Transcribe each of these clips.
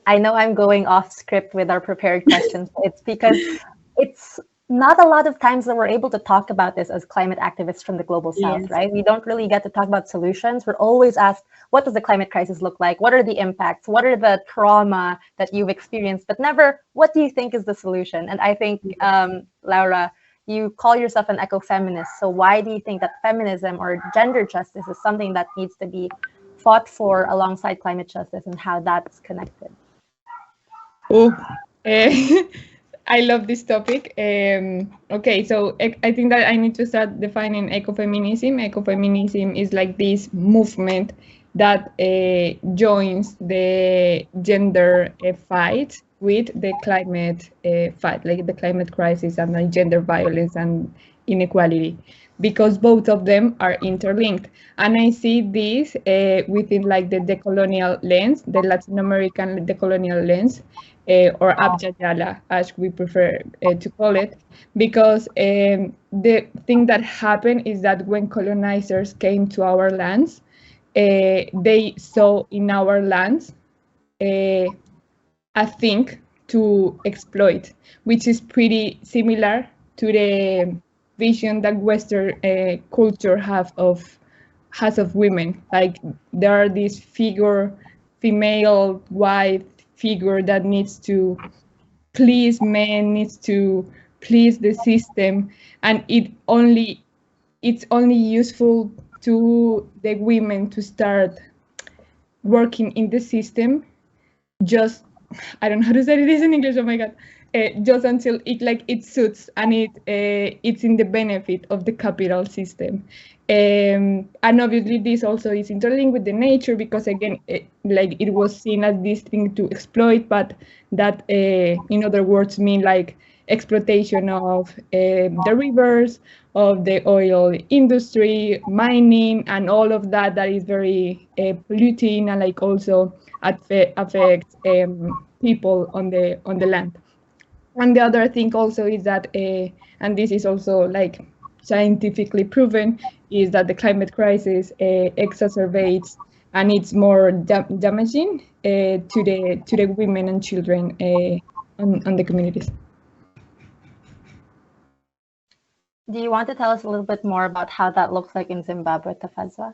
I know I'm going off script with our prepared questions. It's because it's not a lot of times that we're able to talk about this as climate activists from the global south, Yes. right? We don't really get to talk about solutions. We're always asked, what does the climate crisis look like? What are the impacts? What are the trauma that you've experienced? But never, what do you think is the solution? And I think, Laura, you call yourself an ecofeminist. So why do you think that feminism or gender justice is something that needs to be fought for alongside climate justice and how that's connected? Oh, eh, I love this topic. Okay, so I think that I need to start defining ecofeminism. Ecofeminism is like this movement that joins the gender fight with the climate fight, like the climate crisis and the gender violence and inequality, because both of them are interlinked. And I see this within like the decolonial lens, the Latin American decolonial lens, or Abjayala, as we prefer to call it, because the thing that happened is that when colonizers came to our lands, they saw in our lands uh, a thing to exploit, which is pretty similar to the vision that Western culture has of women. Like there are this figure, female, white figure that needs to please men, needs to please the system, and it's only useful to the women to start working in the system, just I don't know how to say this in English. Oh my god! Just until it suits and it's in the benefit of the capital system, and obviously this also is interlinked with the nature, because again, it was seen as this thing to exploit, but that in other words mean like exploitation of the rivers, of the oil industry, mining, and all of that that is very polluting and like also affects people on the land. And the other thing also is that, and this is also like scientifically proven, is that the climate crisis exacerbates and it's more damaging to the women and children on the communities. Do you want to tell us a little bit more about how that looks like in Zimbabwe, Tafazwa?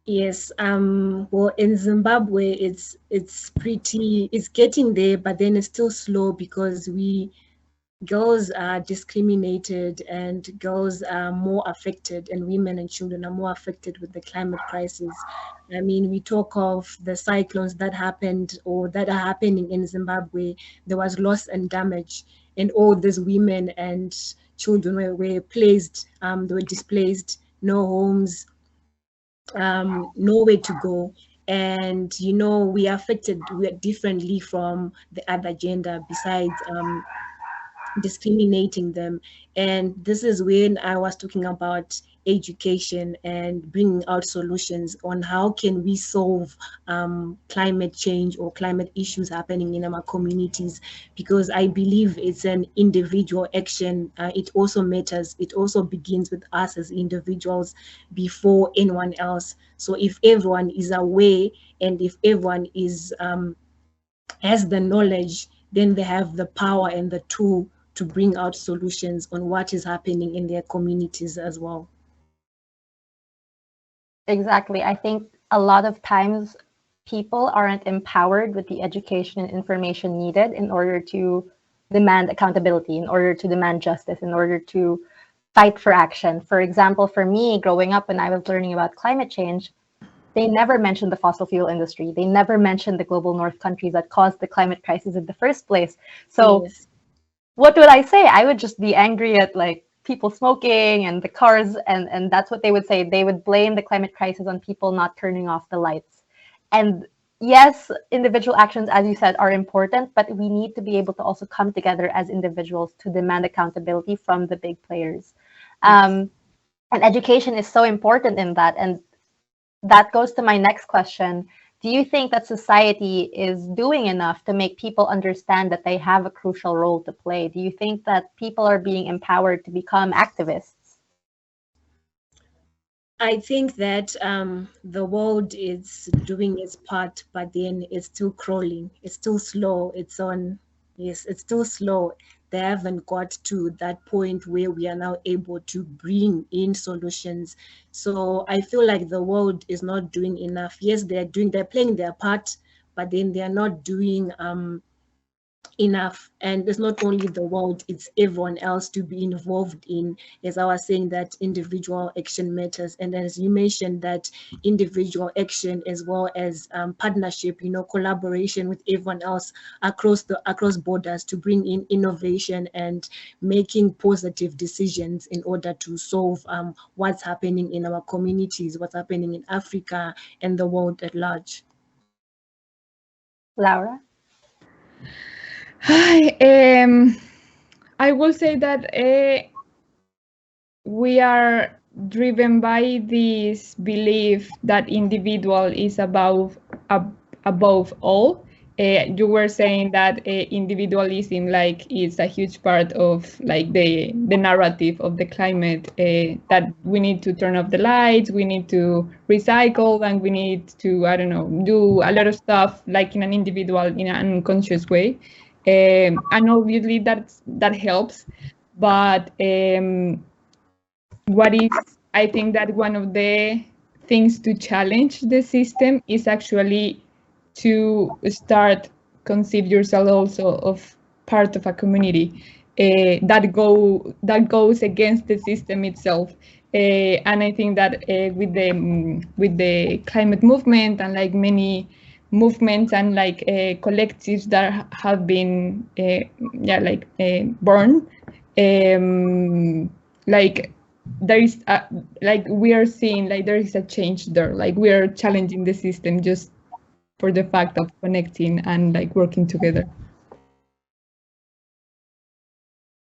Yes. Well, in Zimbabwe, it's getting there, but then it's still slow because girls are discriminated and girls are more affected, and women and children are more affected with the climate crisis. I mean, we talk of the cyclones that happened or that are happening in Zimbabwe. There was loss and damage, and all these women and children were placed, they were displaced, no homes, nowhere to go. And we are affected differently from the other gender, besides discriminating them. And this is when I was talking about education and bringing out solutions on how can we solve climate change or climate issues happening in our communities, because I believe it's an individual action. It also matters. It also begins with us as individuals before anyone else. So if everyone is aware, and if everyone is has the knowledge, then they have the power and the tool to bring out solutions on what is happening in their communities as well. Exactly. I think a lot of times people aren't empowered with the education and information needed in order to demand accountability, in order to demand justice, in order to fight for action. For example, for me, growing up when I was learning about climate change, they never mentioned the fossil fuel industry. They never mentioned the global north countries that caused the climate crisis in the first place. So Yes. what would I say? I would just be angry at like people smoking and the cars, and that's what they would say. They would blame the climate crisis on people not turning off the lights. And yes, individual actions, as you said, are important, but we need to be able to also come together as individuals to demand accountability from the big players. Yes. And education is so important in that. And that goes to my next question. Do you think that society is doing enough to make people understand that they have a crucial role to play? Do you think that people are being empowered to become activists? I think that the world is doing its part, but then it's still crawling. It's still slow. Yes, it's still slow. They haven't got to that point where we are now able to bring in solutions. So I feel like the world is not doing enough. Yes, they're playing their part, but then they are not doing enough. And it's not only the world, it's everyone else to be involved in. As I was saying, that individual action matters, and as you mentioned, that individual action as well as partnership, collaboration with everyone else across borders to bring in innovation and making positive decisions in order to solve what's happening in our communities, what's happening in Africa and the world at large. Laura? I will say that we are driven by this belief that individual is above all. You were saying that individualism is a huge part of the narrative of the climate, that we need to turn off the lights, we need to recycle, and we need to, I don't know, do a lot of stuff like in an individual, in an unconscious way. And obviously that helps, but what is, I think that one of the things to challenge the system is actually to start conceive yourself also of part of a community that goes against the system itself. And I think that with the climate movement and many movements and collectives that have been born, there is we are seeing there is a change there, we are challenging the system just for the fact of connecting and working together.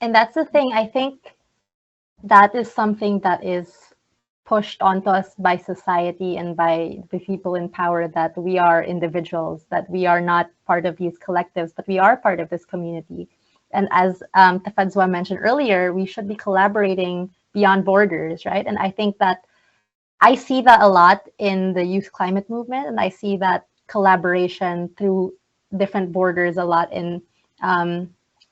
And that's the thing, I think that is something that is pushed onto us by society and by the people in power, that we are individuals, that we are not part of these collectives, but we are part of this community. And as Tafadzwa mentioned earlier, we should be collaborating beyond borders, right? And I think that I see that a lot in the youth climate movement, and I see that collaboration through different borders a lot in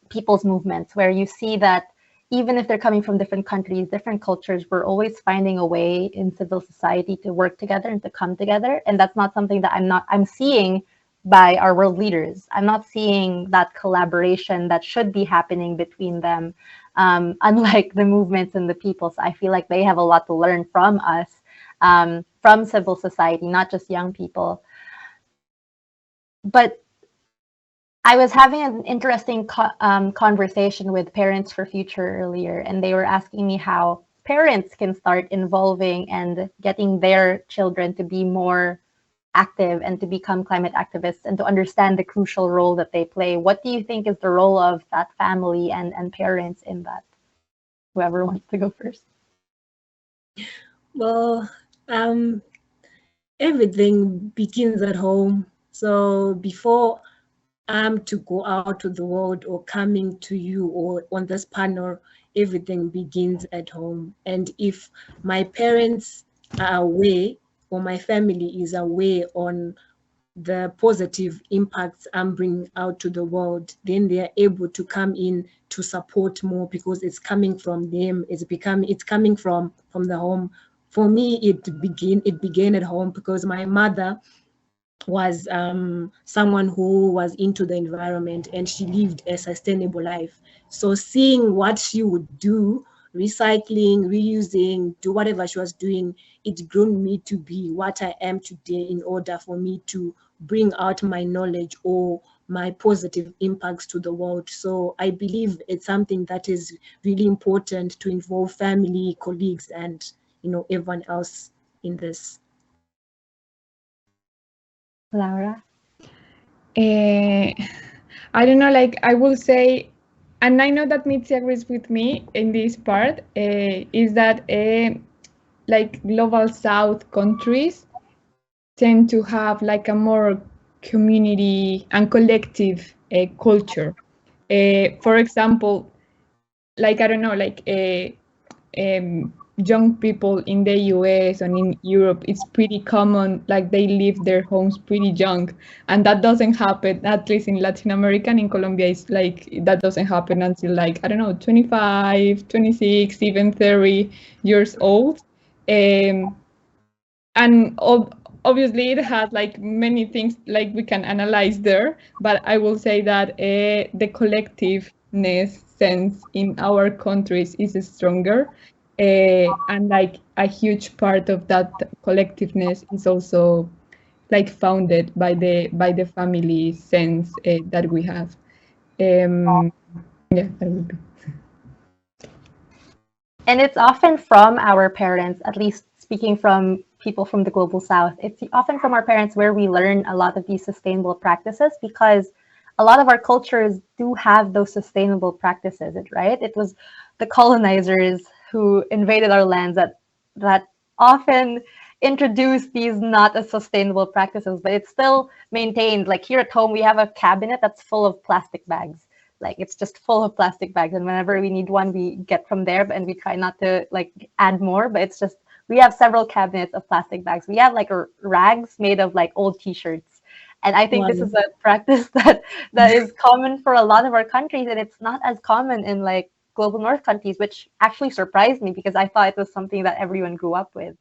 people's movements, where you see that even if they're coming from different countries, different cultures, we're always finding a way in civil society to work together and to come together. And that's not something that I'm seeing by our world leaders. I'm not seeing that collaboration that should be happening between them, unlike the movements and the people. So I feel like they have a lot to learn from us, from civil society, not just young people. But I was having an interesting conversation with Parents for Future earlier, and they were asking me how parents can start involving and getting their children to be more active and to become climate activists and to understand the crucial role that they play. What do you think is the role of that family and parents in that? Whoever wants to go first. Well, everything begins at home. So before I'm to go out to the world or coming to you or on this panel, everything begins at home. And if my parents are aware or my family is aware on the positive impacts I'm bringing out to the world, then they are able to come in to support more because it's coming from them. It's coming from the home. For me, it began at home because my mother was someone who was into the environment and she lived a sustainable life. So seeing what she would do, recycling, reusing, do whatever she was doing, it grown me to be what I am today in order for me to bring out my knowledge or my positive impacts to the world. So I believe it's something that is really important to involve family, colleagues, and everyone else in this. Laura? I don't know, I will say, and I know that Mitzi agrees with me in this part, is that global South countries tend to have a more community and collective culture. For example, I don't know, young people in the US and in Europe, it's pretty common, like they leave their homes pretty young. And that doesn't happen, at least in Latin America and in Colombia, it's like that doesn't happen until like, I don't know, 25, 26, even 30 years old. Um, and obviously it has like many things like we can analyze there, but I will say that the collectiveness sense in our countries is stronger, and like a huge part of that collectiveness is also like founded by the family sense that we have. Yeah, that would be. And it's often from our parents, at least speaking from people from the global south, it's often from our parents where we learn a lot of these sustainable practices, because a lot of our cultures do have those sustainable practices, right? It was the colonizers who invaded our lands that often introduced these not as sustainable practices, but it's still maintained. Like here at home, we have a cabinet that's full of plastic bags. Like it's just full of plastic bags, and whenever we need one, we get from there, and we try not to like add more. But it's just we have several cabinets of plastic bags. We have like rags made of like old T-shirts, and I think Wow. this is a practice that is common for a lot of our countries, and it's not as common in like global north countries, which actually surprised me because I thought it was something that everyone grew up with.